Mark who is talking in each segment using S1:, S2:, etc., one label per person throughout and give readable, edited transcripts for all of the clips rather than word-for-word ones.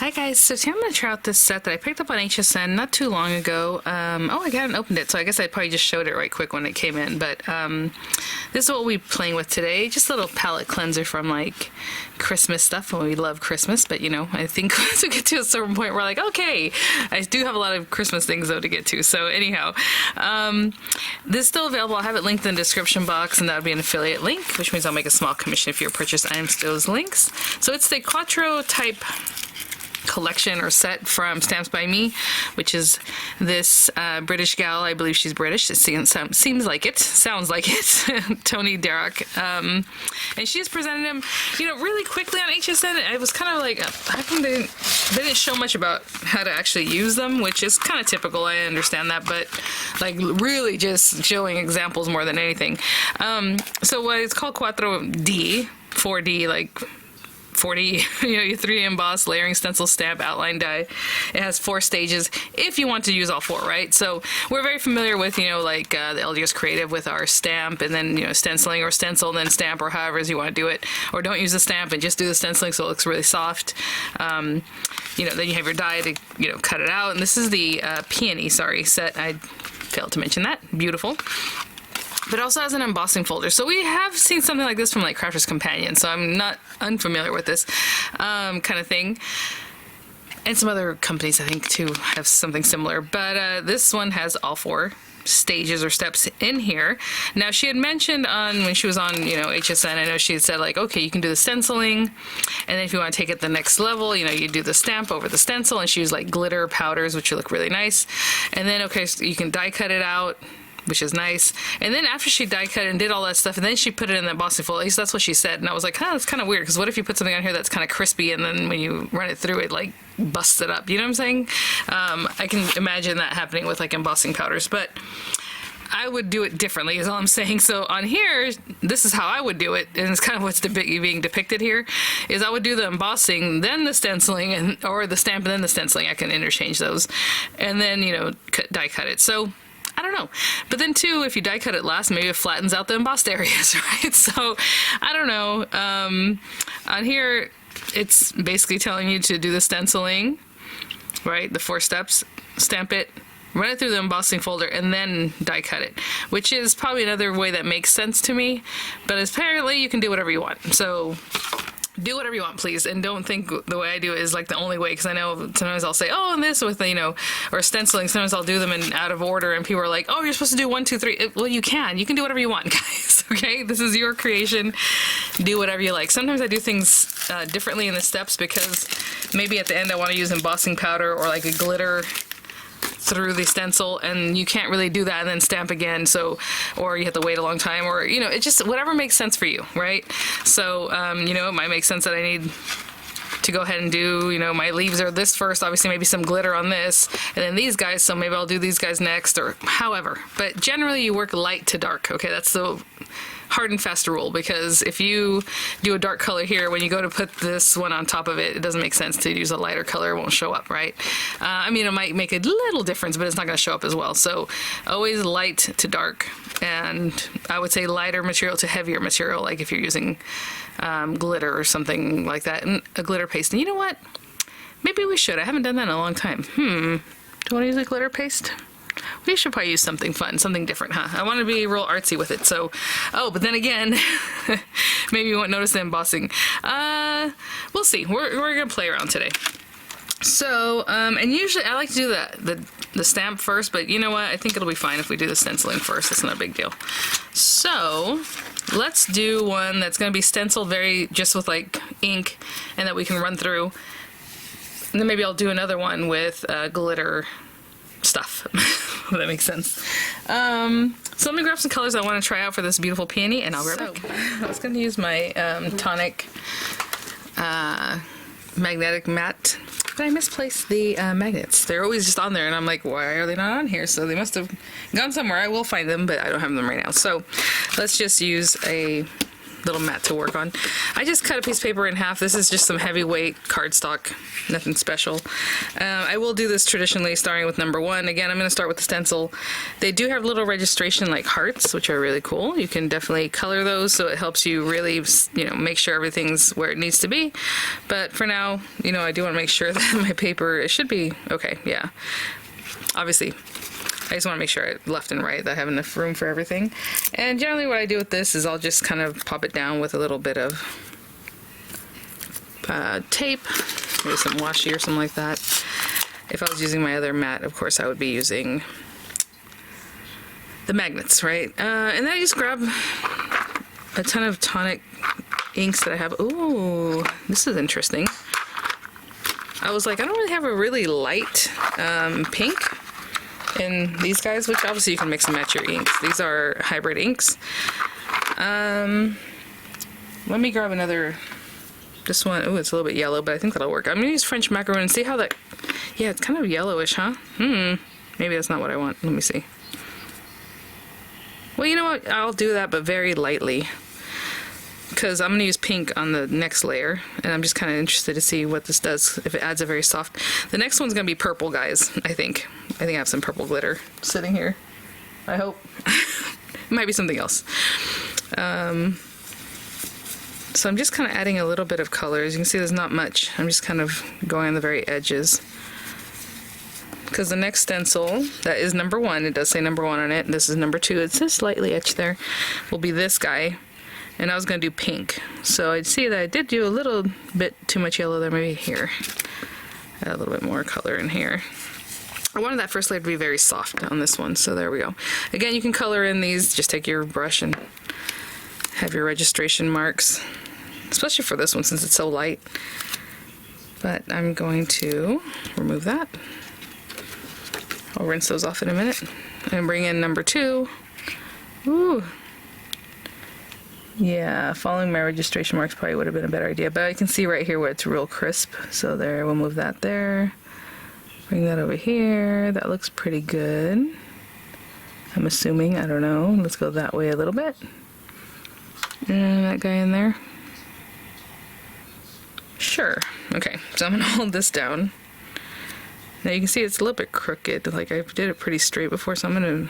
S1: Hi guys, so today I'm going to try out this set that I picked up on HSN not too long ago. Oh, I hadn't opened it, so I guess I probably just showed it right quick when it came in. But this is what we'll be playing with today. Just a little palette cleanser from like Christmas stuff. Well, we love Christmas, but you know, I think once we get to a certain point, we're like, okay, I do have a lot of Christmas things though to get to. So anyhow, this is still available. I'll have it linked in the description box, and that would be an affiliate link, which means I'll make a small commission if you purchase items to those links. So it's the Quattro type collection or set from Stamps by Me, which is this British gal. I believe she's British. It seems like it. Sounds like it. Tony Darroch. And she's presented them, you know, really quickly on HSN. I was kind of like, how come they didn't show much about how to actually use them, which is kind of typical. I understand that, but like really just showing examples more than anything. So what it's called Quattro D, 4D, like 40, you know, your 3D emboss, layering, stencil, stamp, outline, die. It has 4 stages if you want to use all 4, right? So we're very familiar with, you know, like the LGS Creative with our stamp, and then, you know, stenciling or stencil, and then stamp, or however as you want to do it. Or don't use the stamp and just do the stenciling so it looks really soft. You know, then you have your die to, you know, cut it out. And this is the Peony, set. I failed to mention that. Beautiful. But it also has an embossing folder. So we have seen something like this from like Crafter's Companion, so I'm not unfamiliar with this kind of thing. And some other companies, I think, too, have something similar. But this one has all 4 stages or steps in here. Now, she had mentioned when she was on, you know, HSN, I know she had said, like, okay, you can do the stenciling, and then if you want to take it the next level, you know, you do the stamp over the stencil, and she used, like, glitter powders, which look really nice. And then, okay, so you can die cut it out, which is nice. And then after she die cut and did all that stuff, and then she put it in the embossing folder, at least that's what she said. And I was like, that's kind of weird, because what if you put something on here that's kind of crispy, and then when you run it through, it like busts it up, you know what I'm saying? I can imagine that happening with like embossing powders, but I would do it differently is all I'm saying. So on here, this is how I would do it, and it's kind of what's being depicted here, is I would do the embossing, then the stenciling, or the stamp, and then the stenciling. I can interchange those, and then, you know, die cut it. So I don't know. But then too, if you die cut it last, maybe it flattens out the embossed areas, right? So I don't know. On here, it's basically telling you to do the stenciling, right? The 4 steps, stamp it, run it through the embossing folder, and then die cut it, which is probably another way that makes sense to me. But apparently you can do whatever you want. So do whatever you want, please, and don't think the way I do it is like the only way, because I know sometimes I'll say, oh, and this with, you know, or stenciling, sometimes I'll do them in out of order, and people are like, oh, you're supposed to do 1, 2, 3. Well, you can do whatever you want, guys. Okay, this is your creation. Do whatever you like. Sometimes I do things differently in the steps, because maybe at the end I want to use embossing powder or like a glitter through the stencil, and you can't really do that and then stamp again, so, or you have to wait a long time, or, you know, it just, whatever makes sense for you, right? So, you know, it might make sense that I need to go ahead and do, you know, my leaves are this first, obviously maybe some glitter on this, and then these guys, so maybe I'll do these guys next, or however. But generally you work light to dark, okay? That's the hard and fast rule, because if you do a dark color here, when you go to put this one on top of it, it doesn't make sense to use a lighter color. It won't show up, right? I mean, it might make a little difference, but it's not going to show up as well. So always light to dark, and I would say lighter material to heavier material, like if you're using glitter or something like that, and a glitter paste. And you know what? Maybe we should. I haven't done that in a long time. Do you want to use a glitter paste? We should probably use something fun, something different, huh? I want to be real artsy with it, so... Oh, but then again, maybe you won't notice the embossing. We'll see. We're going to play around today. So, and usually I like to do the stamp first, but you know what? I think it'll be fine if we do the stenciling first. It's not a big deal. So, let's do one that's going to be stenciled just with like ink, and that we can run through. And then maybe I'll do another one with glitter stuff. If that makes sense. So let me grab some colors I want to try out for this beautiful peony, and I'll be right back. I was going to use my tonic magnetic matte, but I misplaced the magnets. They're always just on there, and I'm like, why are they not on here? So they must have gone somewhere. I will find them, but I don't have them right now. So let's just use a little mat to work on. I just cut a piece of paper in half. This is just some heavyweight cardstock, nothing special. I will do this traditionally starting with number 1. Again, I'm going to start with the stencil. They do have little registration like hearts, which are really cool. You can definitely color those, so it helps you really, you know, make sure everything's where it needs to be. But for now, you know, I do want to make sure that my paper, it should be okay. Yeah, obviously I just want to make sure I left and right, that I have enough room for everything. And generally what I do with this is I'll just kind of pop it down with a little bit of tape, maybe some washi or something like that. If I was using my other mat, of course I would be using the magnets, right? And then I just grab a ton of tonic inks that I have. Ooh, this is interesting. I was like, I don't really have a really light pink in these guys, which obviously you can mix and match your inks. These are hybrid inks. Let me grab another, this one. Oh, it's a little bit yellow, but I think that'll work. I'm gonna use French macaroon and see how that, yeah, it's kind of yellowish, huh? Maybe that's not what I want. Let me see. Well, you know what? I'll do that, but very lightly, because I'm going to use pink on the next layer, and I'm just kind of interested to see what this does, if it adds a very soft... The next one's going to be purple, guys, I think. I have some purple glitter sitting here. I hope. It might be something else. So I'm just kind of adding a little bit of color. As you can see, there's not much. I'm just kind of going on the very edges. Because the next stencil, that is number 1, it does say number 1 on it, and this is number 2, it's just slightly etched there, will be this guy. And I was going to do pink. So I'd see that I did do a little bit too much yellow there, maybe here. Add a little bit more color in here. I wanted that first layer to be very soft on this one, so there we go. Again, you can color in these, just take your brush and have your registration marks, especially for this one since it's so light. But I'm going to remove that. I'll rinse those off in a minute and bring in number 2. Ooh. Yeah, following my registration marks probably would have been a better idea, but I can see right here where it's real crisp. So there, we'll move that there. Bring that over here. That looks pretty good. I'm assuming, I don't know. Let's go that way a little bit. And that guy in there. Sure. Okay, so I'm gonna hold this down. Now you can see it's a little bit crooked. Like I did it pretty straight before, so I'm gonna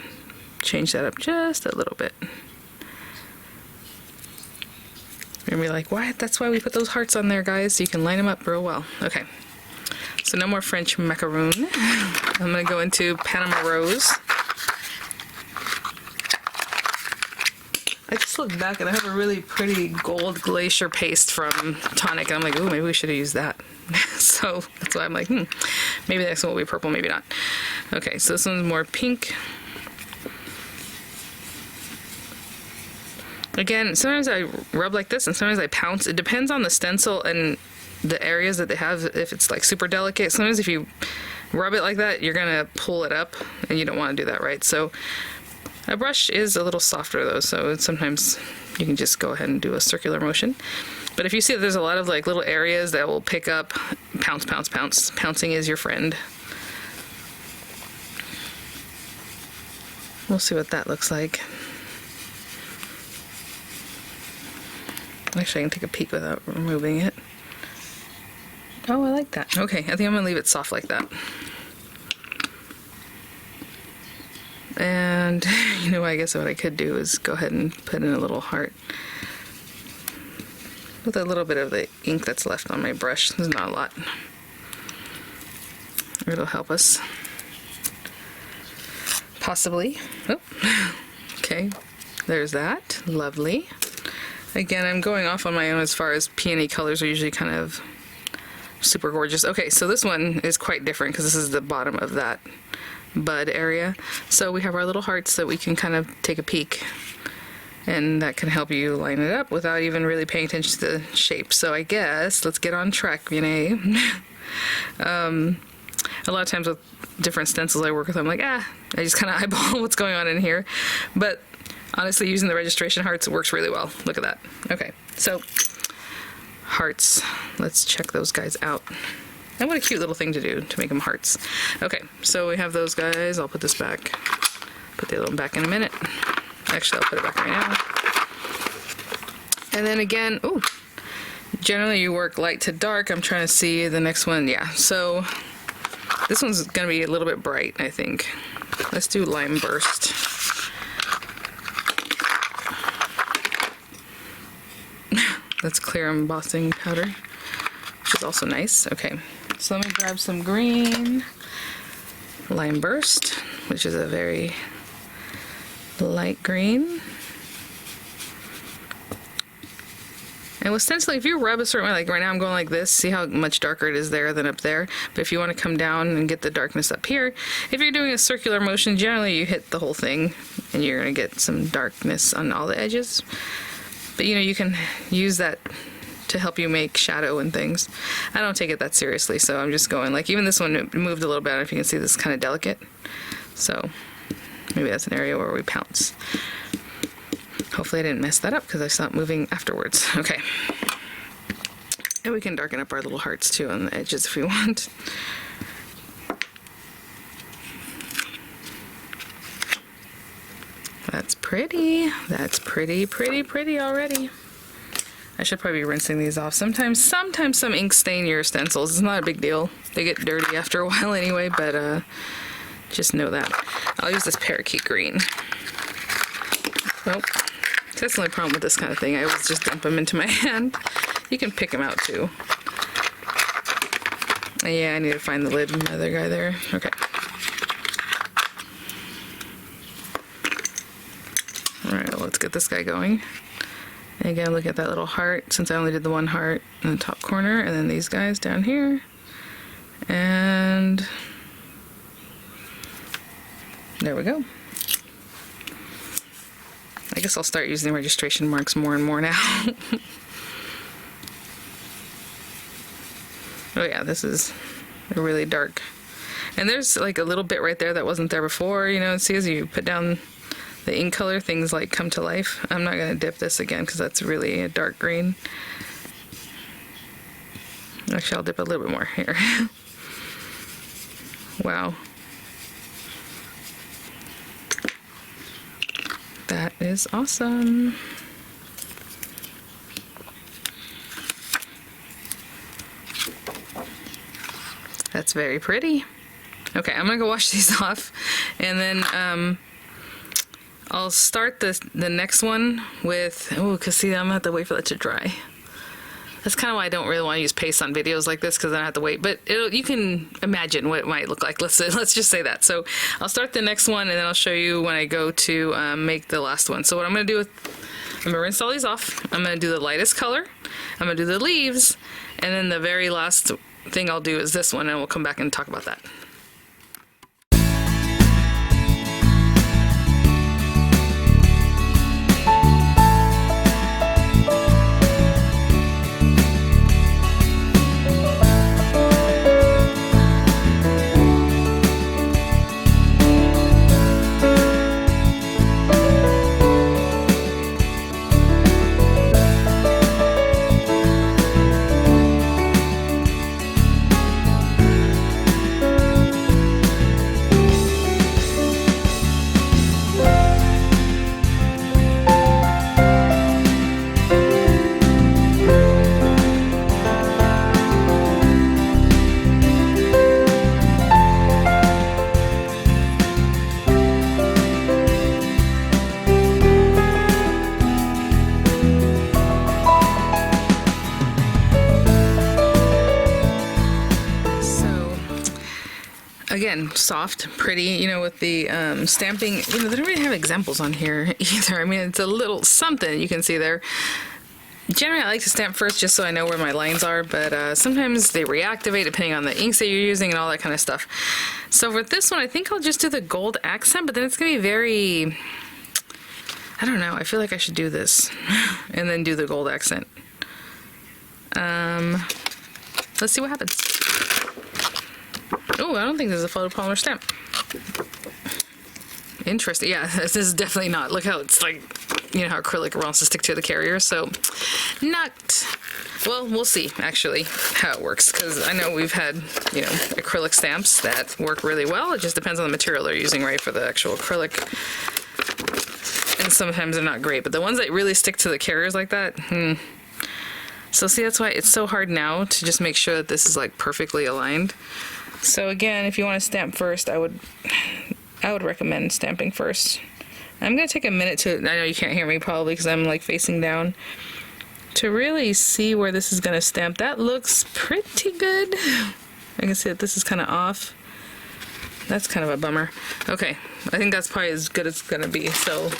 S1: change that up just a little bit. You're gonna be like, what? That's why we put those hearts on there, guys, so you can line them up real well. Okay, so no more French macaroon. I'm gonna go into Panama Rose. I just looked back and I have a really pretty gold glacier paste from Tonic, and I'm like, ooh, maybe we should have used that. So that's why I'm like, maybe the next one will be purple, maybe not. Okay, so this one's more pink. Again, sometimes I rub like this and sometimes I pounce. It depends on the stencil and the areas that they have. If it's like super delicate, sometimes if you rub it like that, you're gonna pull it up and you don't want to do that, right? So a brush is a little softer though, so sometimes you can just go ahead and do a circular motion. But if you see that there's a lot of like little areas that will pick up, pounce, pounce, pounce. Pouncing is your friend. We'll see what that looks like. Actually, I can take a peek without removing it. Oh, I like that. Okay, I think I'm gonna leave it soft like that. And, you know, I guess what I could do is go ahead and put in a little heart with a little bit of the ink that's left on my brush. There's not a lot. It'll help us. Possibly. Oh. Okay, there's that. Lovely. Again, I'm going off on my own as far as peony colors are usually kind of super gorgeous. Okay, so this one is quite different because this is the bottom of that bud area. So we have our little hearts that we can kind of take a peek, and that can help you line it up without even really paying attention to the shape. So I guess let's get on track, Vianney. A lot of times with different stencils I work with, I'm like, I just kind of eyeball what's going on in here. But honestly, using the registration hearts works really well. Look at that. Okay, so hearts. Let's check those guys out. And what a cute little thing to do to make them hearts. Okay, so we have those guys. I'll put this back. Put the other one back in a minute. Actually, I'll put it back right now. And then again, ooh, generally you work light to dark. I'm trying to see the next one. Yeah, so this one's gonna be a little bit bright, I think. Let's do Lime Burst. That's clear embossing powder, which is also nice. Okay, so let me grab some green. Lime Burst, which is a very light green. And with stenciling, if you rub a certain way, like right now I'm going like this, see how much darker it is there than up there? But if you want to come down and get the darkness up here, if you're doing a circular motion, generally you hit the whole thing and you're going to get some darkness on all the edges. But you know, you can use that to help you make shadow and things. I don't take it that seriously, so I'm just going, like even this one moved a little bit, if you can see this is kind of delicate. So maybe that's an area where we pounce. Hopefully I didn't mess that up because I stopped moving afterwards. Okay. And we can darken up our little hearts too on the edges if we want. That's pretty. That's pretty, pretty, pretty already. I should probably be rinsing these off. Sometimes some ink stain your stencils. It's not a big deal. They get dirty after a while anyway, but just know that. I'll use this parakeet green. Nope. That's the only problem with this kind of thing. I always just dump them into my hand. You can pick them out too. Yeah, I need to find the lid of my other guy there. Okay. Alright, well, let's get this guy going. And again, look at that little heart, since I only did the one heart in the top corner, and then these guys down here. And there we go. I guess I'll start using registration marks more and more now. Oh yeah, this is really dark. And there's like a little bit right there that wasn't there before, you know, see as you put down the ink color, things like come to life. I'm not gonna dip this again because that's really a dark green. Actually, I'll dip a little bit more here. Wow. That is awesome. That's very pretty. Okay, I'm gonna go wash these off, and then I'll start the next one with, oh, cause see, I'm gonna have to wait for that to dry. That's kind of why I don't really want to use paste on videos like this, because then I have to wait. But you can imagine what it might look like. Let's just say that. So I'll start the next one, and then I'll show you when I go to make the last one. So what I'm going to do I'm going to rinse all these off. I'm going to do the lightest color. I'm going to do the leaves, and then the very last thing I'll do is this one, and we'll come back and talk about that. Again, soft, pretty, you know, with the stamping, you know, they don't really have examples on here either. I mean, it's a little something you can see there. Generally, I like to stamp first just so I know where my lines are, but sometimes they reactivate depending on the inks that you're using and all that kind of stuff. So with this one, I think I'll just do the gold accent, but then it's going to be very, I don't know, I feel like I should do this and then do the gold accent. Let's see what happens. Oh, I don't think there's a photopolymer stamp. Interesting. Yeah, this is definitely not. Look how it's like, you know, how acrylic wants to stick to the carrier. So, not. Well, we'll see, actually, how it works. Because I know we've had, you know, acrylic stamps that work really well. It just depends on the material they're using, right, for the actual acrylic. and sometimes they're not great, but the ones that really stick to the carriers like that, So see, that's why it's so hard now to just make sure that this is like perfectly aligned. So again, if you want to stamp first, I would recommend stamping first. I'm going to take a minute to, I know you can't hear me probably because I'm like facing down, to really see where this is going to stamp. That looks pretty good. I can see that this is kind of off. That's kind of a bummer. Okay, I think that's probably as good as it's going to be. So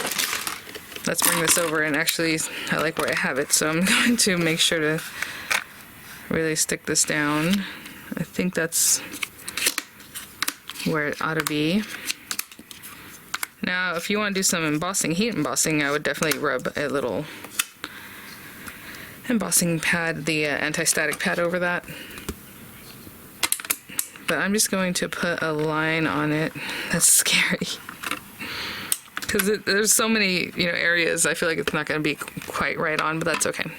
S1: let's bring this over, and actually I like where I have it, so I'm going to make sure to really stick this down. I think that's where it ought to be. Now if you want to do some embossing, heat embossing, I would definitely rub a little embossing pad, the anti-static pad, over that. But I'm just going to put a line on it. That's scary. Because there's so many, areas I feel like it's not going to be quite right on, but that's okay.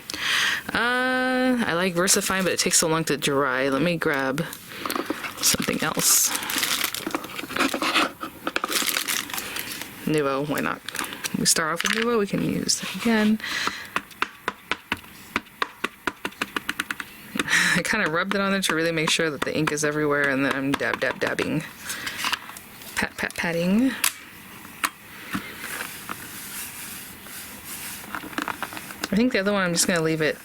S1: I like VersaFine, but it takes so long to dry. Let me grab something else. Nuvo, why not? We start off with Nuvo, we can use it again. I kind of rubbed it on there to really make sure that the ink is everywhere, and then I'm dabbing. Patting. I think the other one, I'm just going to leave it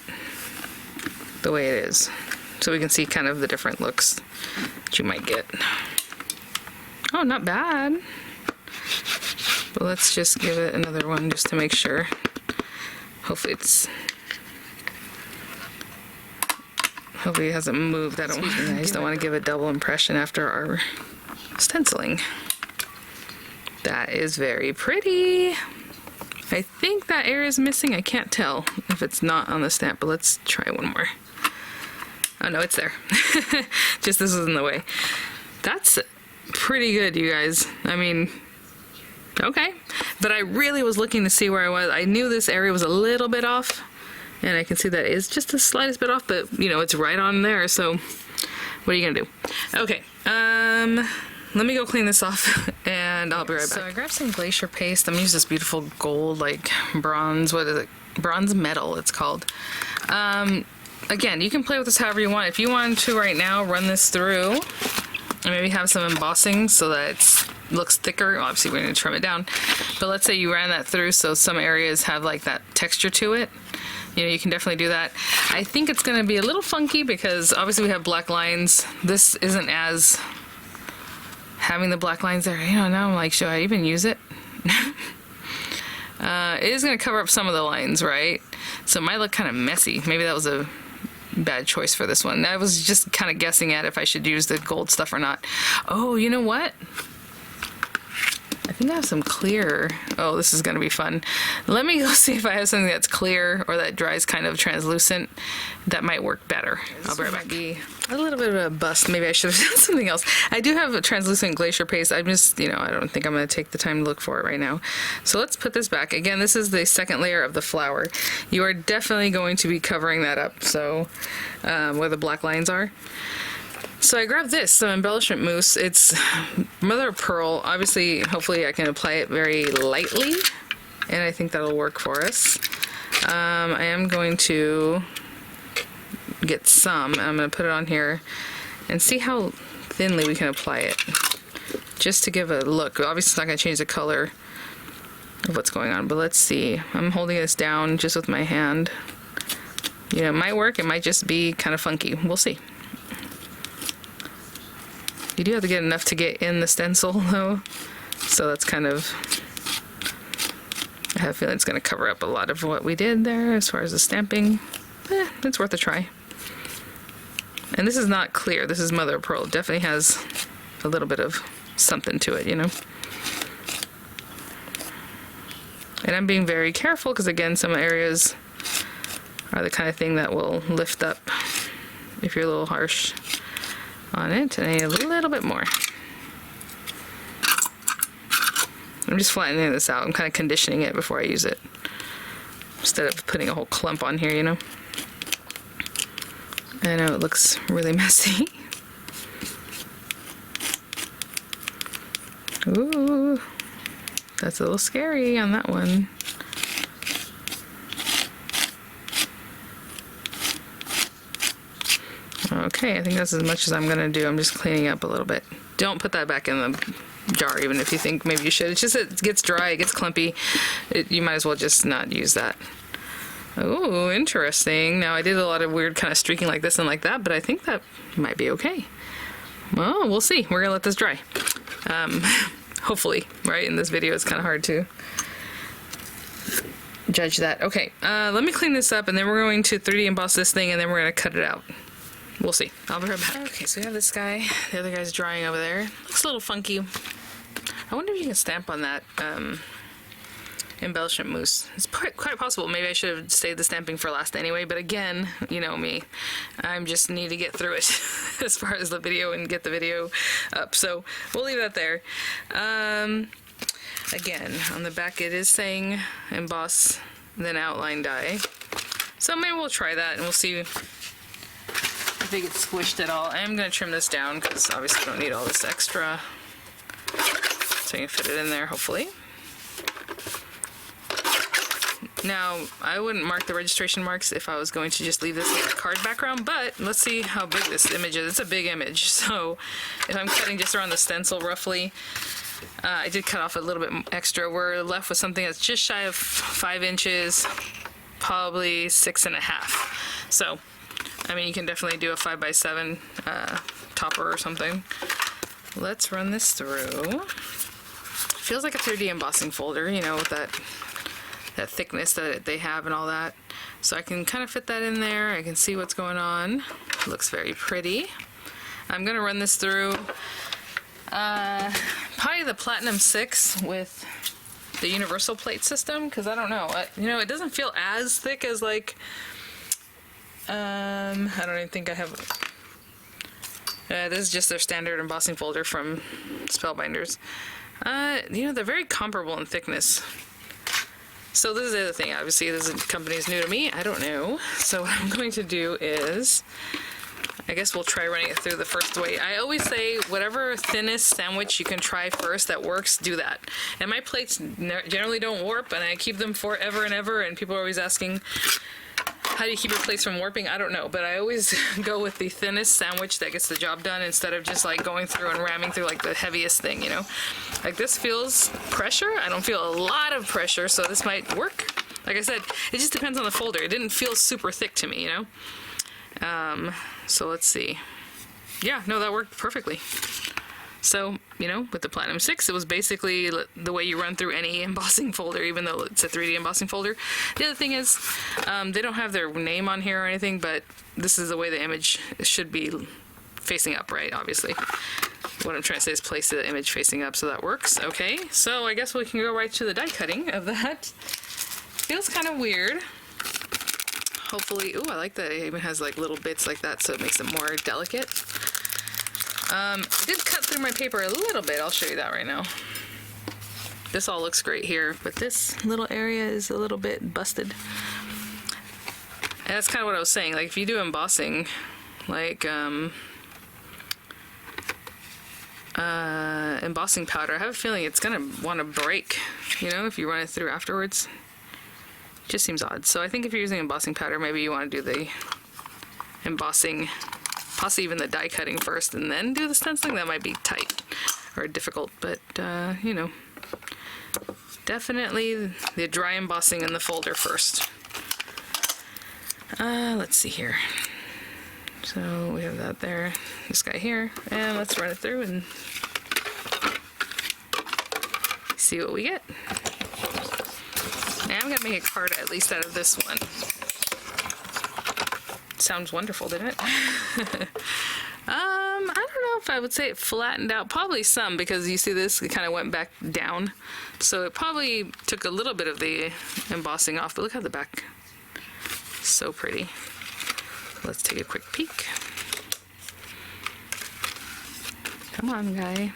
S1: the way it is, so we can see kind of the different looks that you might get. Oh, not bad. But let's just give it another one just to make sure. Hopefully it hasn't moved. I just don't want to give a double impression after our stenciling. That is very pretty. I think that area is missing. I can't tell if it's not on the stamp, but let's try one more. Oh no, it's there. Just this is in the way. That's pretty good, you guys. I mean, okay. But I really was looking to see where I was. I knew this area was a little bit off, and I can see that it's just the slightest bit off, but it's right on there, so what are you gonna do? Okay, let me go clean this off, and I'll be right back. So I grabbed some glacier paste. I'm gonna use this beautiful gold, like bronze, what is it? Bronze metal, it's called. Again, you can play with this however you want. If you want to right now, run this through, and maybe have some embossing so that it looks thicker. Obviously, we're gonna trim it down, but let's say you ran that through so some areas have like that texture to it. You can definitely do that. I think it's going to be a little funky because obviously we have black lines. This isn't as having the black lines there. Now I'm like, should I even use it? It is going to cover up some of the lines, right? So it might look kind of messy. Maybe that was a bad choice for this one. I was just kind of guessing at if I should use the gold stuff or not. Oh, you know what? I think I have some clear. Oh, this is going to be fun. Let me go see if I have something that's clear or that dries kind of translucent. That might work better. I'll be right back. Be a little bit of a bust. Maybe I should have done something else. I do have a translucent glacier paste. I'm just, I don't think I'm going to take the time to look for it right now. So let's put this back. Again, this is the second layer of the flower. You are definitely going to be covering that up. So where the black lines are. So I grabbed this, some Embellishment Mousse. It's mother of pearl. Obviously, hopefully I can apply it very lightly, and I think that'll work for us. I am going to get some. I'm going to put it on here and see how thinly we can apply it, just to give a look. Obviously, it's not going to change the color of what's going on, but let's see. I'm holding this down just with my hand. It might work. It might just be kind of funky. We'll see. You do have to get enough to get in the stencil, though, so that's kind of, I have a feeling it's going to cover up a lot of what we did there as far as the stamping. It's worth a try. And this is not clear. This is mother of pearl. It definitely has a little bit of something to it, And I'm being very careful because, again, some areas are the kind of thing that will lift up if you're a little harsh on it, and I need a little bit more. I'm just flattening this out. I'm kind of conditioning it before I use it, instead of putting a whole clump on here, I know it looks really messy. Ooh, That's a little scary on that one. Okay, I think that's as much as I'm gonna do. I'm just cleaning up a little bit. Don't put that back in the jar, even if you think maybe you should. It's just it gets dry, it gets clumpy. You might as well just not use that. Oh, interesting. Now I did a lot of weird kind of streaking like this and like that, but I think that might be okay. Well, we'll see. We're gonna let this dry. Hopefully, right? In this video, it's kind of hard to judge that. Okay, let me clean this up, and then we're going to 3D emboss this thing, and then we're gonna cut it out. We'll see. I'll be right back. Okay, so we have this guy. The other guy's drying over there. Looks a little funky. I wonder if you can stamp on that embellishment mousse. It's quite possible. Maybe I should have stayed the stamping for last anyway, but again, you know me. I just need to get through it as far as the video and get the video up. So we'll leave that there. Again, on the back it is saying emboss, then outline die. So maybe we'll try that and we'll see if it gets squished at all. I am going to trim this down because obviously we don't need all this extra. So you can fit it in there, hopefully. Now, I wouldn't mark the registration marks if I was going to just leave this like a card background, but let's see how big this image is. It's a big image, so if I'm cutting just around the stencil roughly, I did cut off a little bit extra. We're left with something that's just shy of 5 inches, probably 6.5. So, I mean, you can definitely do a 5x7 topper or something. Let's run this through. Feels like a 3D embossing folder, you know, with that thickness that they have and all that. So I can kind of fit that in there. I can see what's going on. It looks very pretty. I'm gonna run this through probably the Platinum 6 with the universal plate system, because I don't know, you know, it doesn't feel as thick as like I don't even think I have this is just their standard embossing folder from Spellbinders. You know, they're very comparable in thickness. So this is the other thing, obviously this company is new to me, I don't know. So what I'm going to do is, I guess we'll try running it through the first way. I always say whatever thinnest sandwich you can try first that works, do that. And my plates generally don't warp, and I keep them forever and ever, and people are always asking, how do you keep your plates from warping? I don't know, but I always go with the thinnest sandwich that gets the job done instead of just like going through and ramming through like the heaviest thing, you know? Like this feels pressure. I don't feel a lot of pressure, so this might work. Like I said, it just depends on the folder. It didn't feel super thick to me, you know? So let's see. Yeah, no, that worked perfectly. So, you know, with the Platinum 6, it was basically the way you run through any embossing folder, even though it's a 3D embossing folder. The other thing is, they don't have their name on here or anything, but this is the way the image should be facing up, right? Obviously. What I'm trying to say is place the image facing up, so that works. Okay, so I guess we can go right to the die cutting of that. Feels kind of weird. Hopefully, ooh, I like that it even has like little bits like that, so it makes it more delicate. It did cut through my paper a little bit. I'll show you that right now. This all looks great here, but this little area is a little bit busted. And that's kind of what I was saying. Like if you do embossing, like embossing powder, I have a feeling it's gonna want to break, you know, if you run it through afterwards. Just seems odd. So I think if you're using embossing powder, maybe you want to do the embossing, possibly even the die cutting first and then do the stenciling. That might be tight or difficult, but you know, definitely the dry embossing in the folder first. Let's see here. So we have that there, this guy here, and let's run it through and see what we get. Now I'm gonna make a card at least out of this one. Sounds wonderful, didn't it? I don't know if I would say it flattened out. Probably some, because you see this, it kind of went back down. So it probably took a little bit of the embossing off, but look how the back, so pretty. Let's take a quick peek. Come on, guy.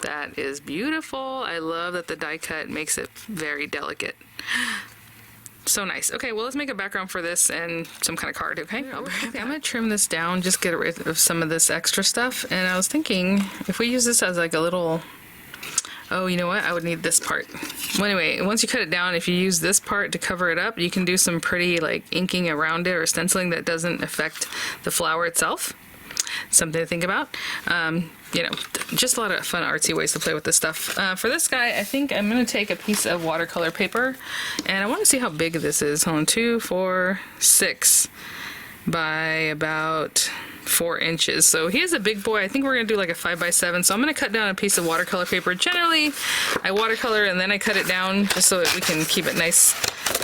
S1: That is beautiful. I love that the die cut makes it very delicate. So nice. Okay, well, let's make a background for this and some kind of card, okay? I'm gonna trim this down, just get rid of some of this extra stuff. And I was thinking, if we use this as like a little Oh, you know what? I would need this part. Well, anyway, once you cut it down, if you use this part to cover it up, you can do some pretty like inking around it or stenciling that doesn't affect the flower itself. Something to think about. You know, just a lot of fun artsy ways to play with this stuff. For this guy, I think I'm going to take a piece of watercolor paper, and I want to see how big this is. Hold on, 2, 4, 6 by about 4 inches. So he is a big boy. I think we're going to do like a 5 by 7. So I'm going to cut down a piece of watercolor paper. Generally, I watercolor and then I cut it down just so that we can keep it nice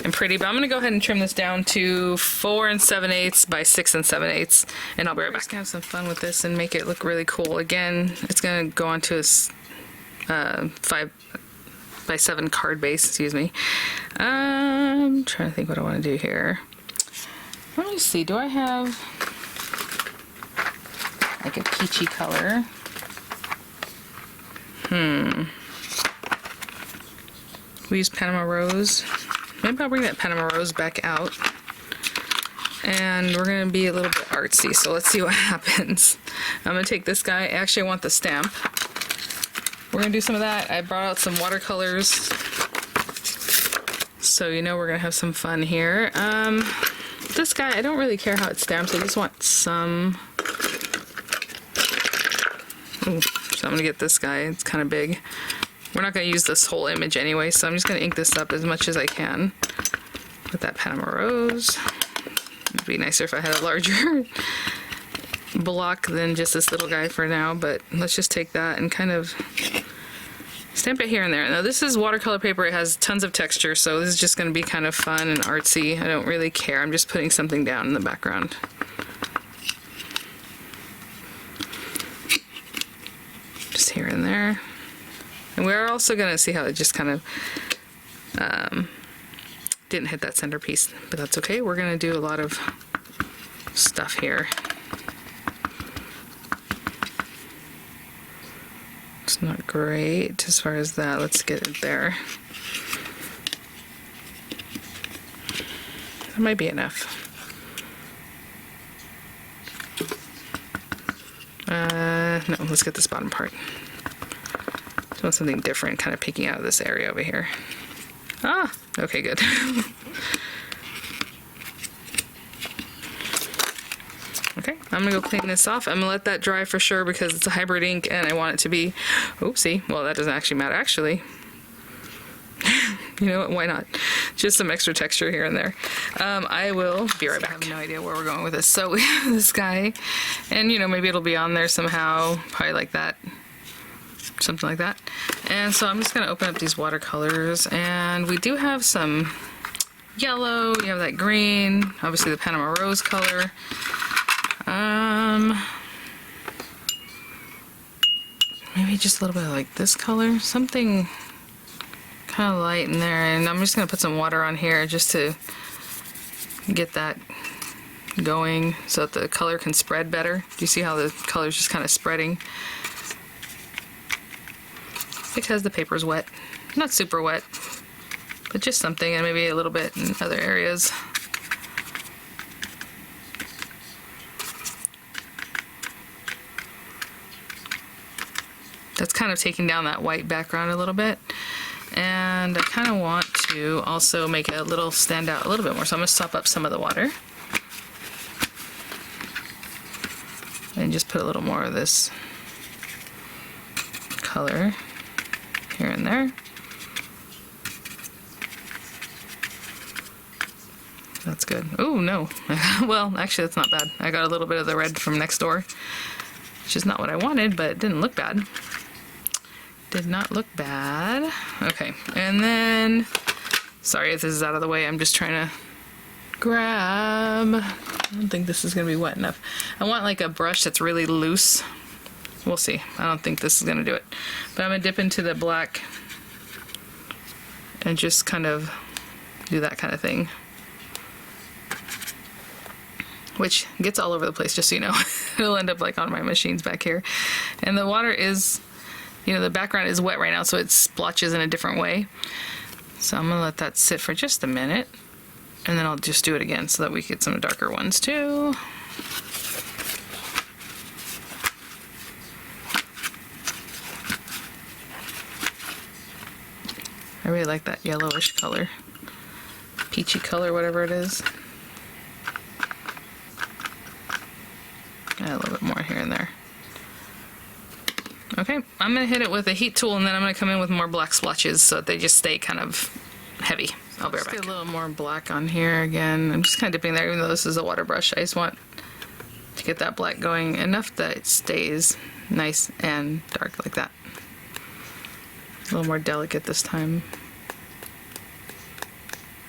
S1: and pretty. But I'm going to go ahead and trim this down to 4 7/8 by 6 7/8, and I'll be right back. Just gonna have some fun with this and make it look really cool. Again, it's going to go onto a 5 by 7 card base. Excuse me. I'm trying to think what I want to do here. Let me see. Do I have like a peachy color? We use Panama Rose. Maybe I'll bring that Panama Rose back out. And we're going to be a little bit artsy, so let's see what happens. I'm going to take this guy. Actually, I want the stamp. We're going to do some of that. I brought out some watercolors. So you know we're going to have some fun here. This guy, I don't really care how it stamps. I just want some... Ooh, so I'm going to get this guy. It's kind of big. We're not going to use this whole image anyway, so I'm just going to ink this up as much as I can with that Panama Rose. It'd be nicer if I had a larger block than just this little guy for now, but let's just take that and kind of stamp it here and there. Now this is watercolor paper. It has tons of texture, so this is just going to be kind of fun and artsy. I don't really care. I'm just putting something down in the background. Just here and there. And we're also going to see how it just kind of didn't hit that centerpiece, but that's okay. We're going to do a lot of stuff here. It's not great as far as that. Let's get it there. That might be enough. No, let's get this bottom part. I want something different, kind of peeking out of this area over here. Ah, okay, good. Okay, I'm gonna go clean this off. I'm gonna let that dry for sure because it's a hybrid ink and I want it to be, oopsie, well that doesn't actually matter. Actually, you know what, why not? Just some extra texture here and there. I will be right back. I have no idea where we're going with this. So we have this guy, and you know, maybe it'll be on there somehow, probably like that. Something like that. And so I'm just going to open up these watercolors, and we do have some yellow, you have that green, obviously the Panama Rose color. Maybe just a little bit of like this color, something kind of light in there, and I'm just going to put some water on here just to get that going so that the color can spread better. Do you see how the color is just kind of spreading? Because the paper's wet. Not super wet, but just something, and maybe a little bit in other areas. That's kind of taking down that white background a little bit. And I kind of want to also make it a little stand out a little bit more. So I'm going to sop up some of the water. And just put a little more of this color here and there. That's good. Oh no. Well, actually that's not bad. I got a little bit of the red from next door, which is not what I wanted, but it didn't look bad. Did not look bad. Okay, and then, sorry if this is out of the way, I'm just trying to grab, I don't think this is gonna be wet enough. I want like a brush that's really loose. We'll see. I don't think this is gonna do it. But I'm gonna dip into the black and just kind of do that kind of thing. Which gets all over the place, just so you know. It'll end up like on my machines back here. And the water is, you know, the background is wet right now, so it splotches in a different way. So I'm gonna let that sit for just a minute, and then I'll just do it again so that we get some darker ones too. I really like that yellowish color. Peachy color, whatever it is. Add a little bit more here and there. Okay, I'm going to hit it with a heat tool, and then I'm going to come in with more black splotches so that they just stay kind of heavy. I'll be right back. Get a little more black on here again. I'm just kind of dipping there, even though this is a water brush. I just want to get that black going enough that it stays nice and dark like that. A little more delicate this time.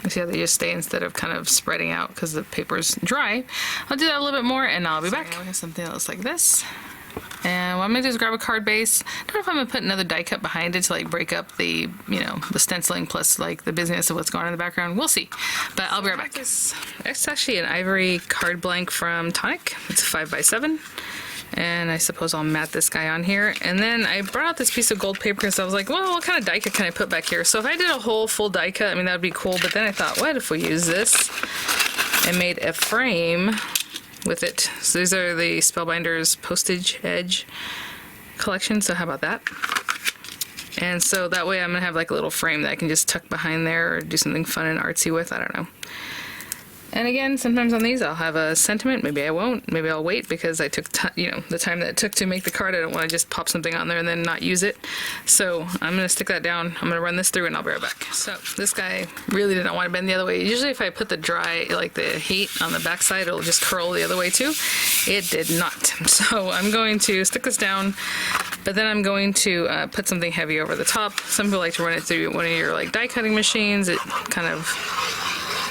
S1: See how they just stay instead of kind of spreading out because the paper's dry. I'll do that a little bit more and I'll be back. Now we have something that looks like this. And what I'm gonna do is grab a card base. I don't know if I'm gonna put another die cut behind it to like break up the, you know, the stenciling plus like the busyness of what's going on in the background. We'll see. But I'll be right back. It's actually an ivory card blank from Tonic. It's a 5x7. And I suppose I'll mat this guy on here. And then I brought out this piece of gold paper because I was like, well, what kind of die cut can I put back here? So if I did a whole full die cut, I mean, that would be cool. But then I thought, what if we use this and made a frame with it? So these are the Spellbinders Postage Edge collection. So how about that? And so that way I'm going to have like a little frame that I can just tuck behind there or do something fun and artsy with. I don't know. And again, sometimes on these I'll have a sentiment, maybe I won't, maybe I'll wait because I took the time that it took to make the card. I don't want to just pop something on there and then not use it. So I'm going to stick that down, I'm going to run this through and I'll be right back. So this guy really didn't want to bend the other way. Usually if I put the dry, like the heat on the back side, it'll just curl the other way too. It did not. So I'm going to stick this down, but then I'm going to put something heavy over the top. Some people like to run it through one of your like die cutting machines. It kind of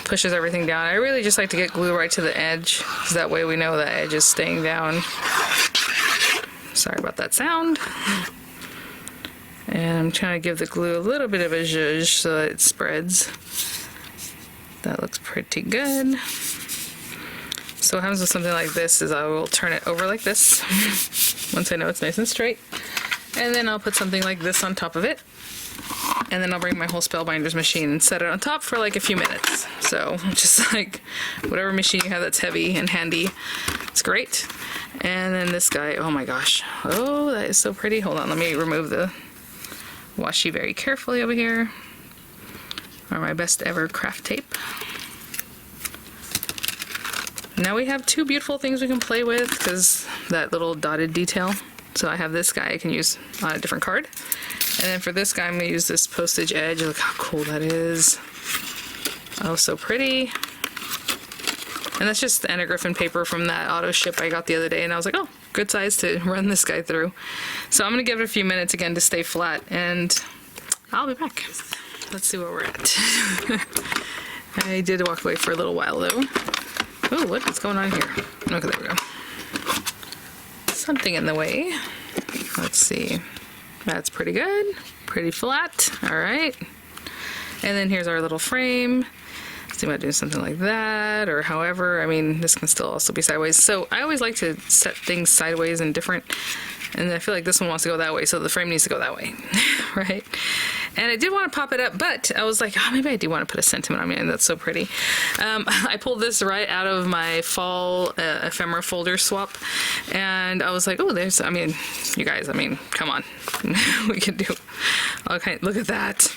S1: pushes everything down. I really just like to get glue right to the edge, because that way we know the edge is staying down. Sorry about that sound. And I'm trying to give the glue a little bit of a zhuzh so that it spreads. That looks pretty good. So what happens with something like this is I will turn it over like this once I know it's nice and straight. And then I'll put something like this on top of it. And then I'll bring my whole Spellbinders machine and set it on top for like a few minutes. So just like whatever machine you have that's heavy and handy, it's great. And then this guy, oh my gosh. Oh, that is so pretty. Hold on, let me remove the washi very carefully over here. Or my best ever craft tape. Now we have two beautiful things we can play with because that little dotted detail. So I have this guy I can use on a different card. And then for this guy, I'm going to use this postage edge. Look how cool that is. Oh, so pretty. And that's just the Anna Griffin paper from that auto ship I got the other day. And I was like, oh, good size to run this guy through. So I'm going to give it a few minutes again to stay flat. And I'll be back. Let's see where we're at. I did walk away for a little while, though. Oh, what is going on here? Okay, there we go. Something in the way. Let's see. That's pretty good. Pretty flat. All right. And then here's our little frame. Think about doing something like that, or however. I mean, this can still also be sideways. So I always like to set things sideways and different. And I feel like this one wants to go that way, so the frame needs to go that way, right? And I did want to pop it up, but I was like, oh, maybe I do want to put a sentiment on me, and that's so pretty. I pulled this right out of my fall ephemera folder swap, and I was like, oh, there's, I mean, you guys, I mean, come on. We can do all kind, look at that,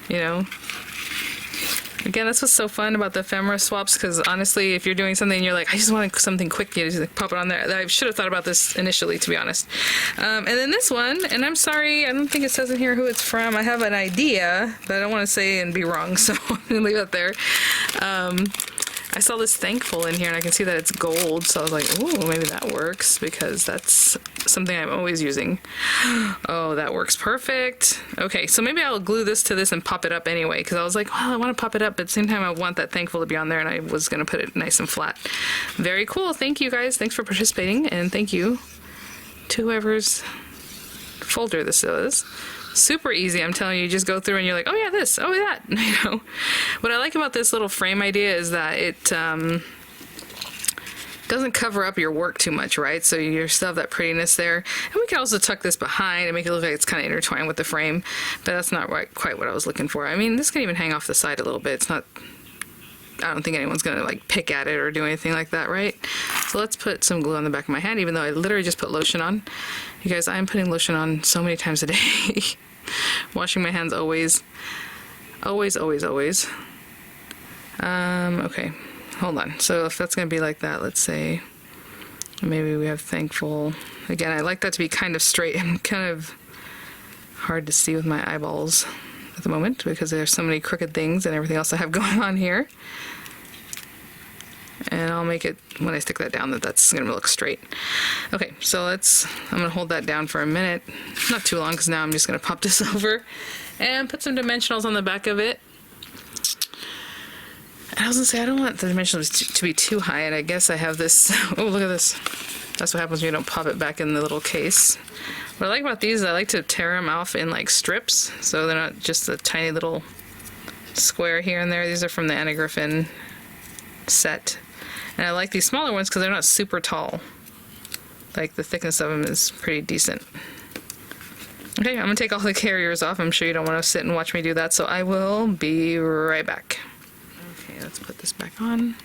S1: you know? Again, that's what's so fun about the ephemera swaps, because honestly, if you're doing something and you're like, I just want something quick, you just like pop it on there. I should have thought about this initially, to be honest. And then this one, and I'm sorry, I don't think it says in here who it's from. I have an idea, but I don't want to say and be wrong, so I'm going to leave it there. I saw this Thankful in here, and I can see that it's gold, so I was like, ooh, maybe that works, because that's something I'm always using. Oh, that works perfect. Okay, so maybe I'll glue this to this and pop it up anyway, because I was like, well, I want to pop it up, but at the same time, I want that Thankful to be on there, and I was going to put it nice and flat. Very cool. Thank you, guys. Thanks for participating, and thank you to whoever's folder this is. Super easy, I'm telling you. Just go through and you're like, oh yeah, this, oh that. You know, what I like about this little frame idea is that it doesn't cover up your work too much, right? So you still have that prettiness there. And we can also tuck this behind and make it look like it's kind of intertwined with the frame, but that's not quite what I was looking for. I mean, this can even hang off the side a little bit. It's not, I don't think anyone's gonna like pick at it or do anything like that, right? So let's put some glue on the back of my hand, even though I literally just put lotion on. You guys, I'm putting lotion on so many times a day. Washing my hands always. Always, always, always. Okay, hold on. So if that's going to be like that, let's say maybe we have thankful. Again, I like that to be kind of straight and kind of hard to see with my eyeballs at the moment because there's so many crooked things and everything else I have going on here. And I'll make it, when I stick that down, that's going to look straight. Okay, so I'm going to hold that down for a minute. Not too long, because now I'm just going to pop this over and put some dimensionals on the back of it. And I was going to say, I don't want the dimensionals to be too high, and I guess I have this. Oh, look at this. That's what happens when you don't pop it back in the little case. What I like about these is I like to tear them off in like strips, so they're not just a tiny little square here and there. These are from the Anna Griffin set. And I like these smaller ones because they're not super tall. Like, the thickness of them is pretty decent. Okay, I'm going to take all the carriers off. I'm sure you don't want to sit and watch me do that, so I will be right back. Okay, let's put this back on.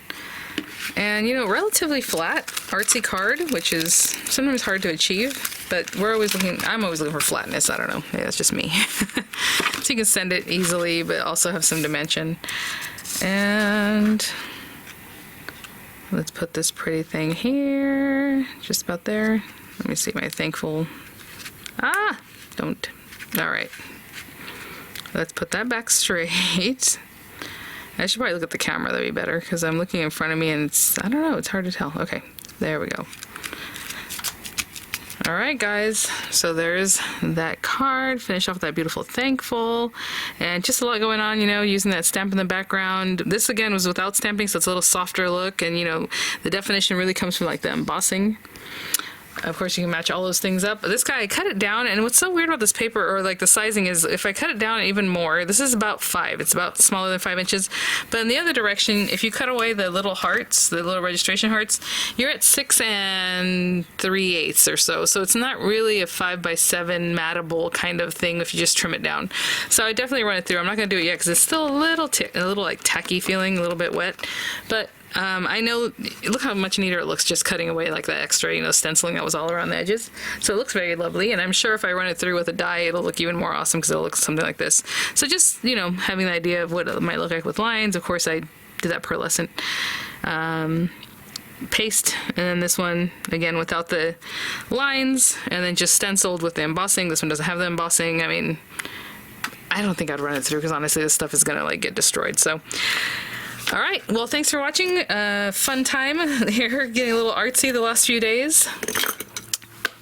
S1: And, you know, relatively flat, artsy card, which is sometimes hard to achieve, but I'm always looking for flatness. I don't know. Maybe that's just me. So you can send it easily, but also have some dimension. And let's put this pretty thing here, just about there. Let me see my thankful. Don't. All right. Let's put that back straight. I should probably look at the camera, that'd be better, because I'm looking in front of me and I don't know, it's hard to tell. Okay, there we go. All right, guys, so there's that card. Finish off with that beautiful thankful, and just a lot going on, you know, using that stamp in the background. This again was without stamping, so it's a little softer look, and you know, the definition really comes from like the embossing. Of course, you can match all those things up. But this guy, I cut it down, and what's so weird about this paper, or like the sizing, is if I cut it down even more, this is about 5. It's about smaller than 5 inches. But in the other direction, if you cut away the little hearts, the little registration hearts, you're at 6 3/8 or so. So it's not really a 5x7 mattable kind of thing if you just trim it down. So I definitely run it through. I'm not going to do it yet because it's still a little like tacky feeling, a little bit wet. But I know, look how much neater it looks just cutting away like that extra, you know, stenciling that was all around the edges. So it looks very lovely, and I'm sure if I run it through with a die, it'll look even more awesome because it'll look something like this. So just, you know, having the idea of what it might look like with lines. Of course, I did that pearlescent paste, and then this one, again, without the lines, and then just stenciled with the embossing. This one doesn't have the embossing. I mean, I don't think I'd run it through because honestly, this stuff is going to like get destroyed. So all right, well, thanks for watching. Fun time here, getting a little artsy the last few days.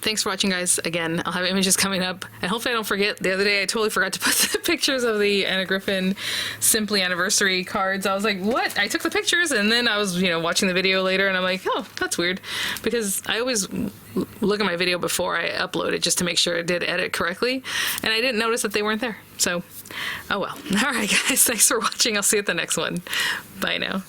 S1: Thanks for watching, guys. Again, I'll have images coming up, and hopefully I don't forget. The other day I totally forgot to put the pictures of the Anna Griffin Simply Anniversary cards. I was like, what? I took the pictures, and then I was, you know, watching the video later, and I'm like, oh, that's weird, because I always look at my video before I upload it just to make sure it did edit correctly, and I didn't notice that they weren't there. So, oh well. All right, guys, thanks for watching. I'll see you at the next one. Bye now.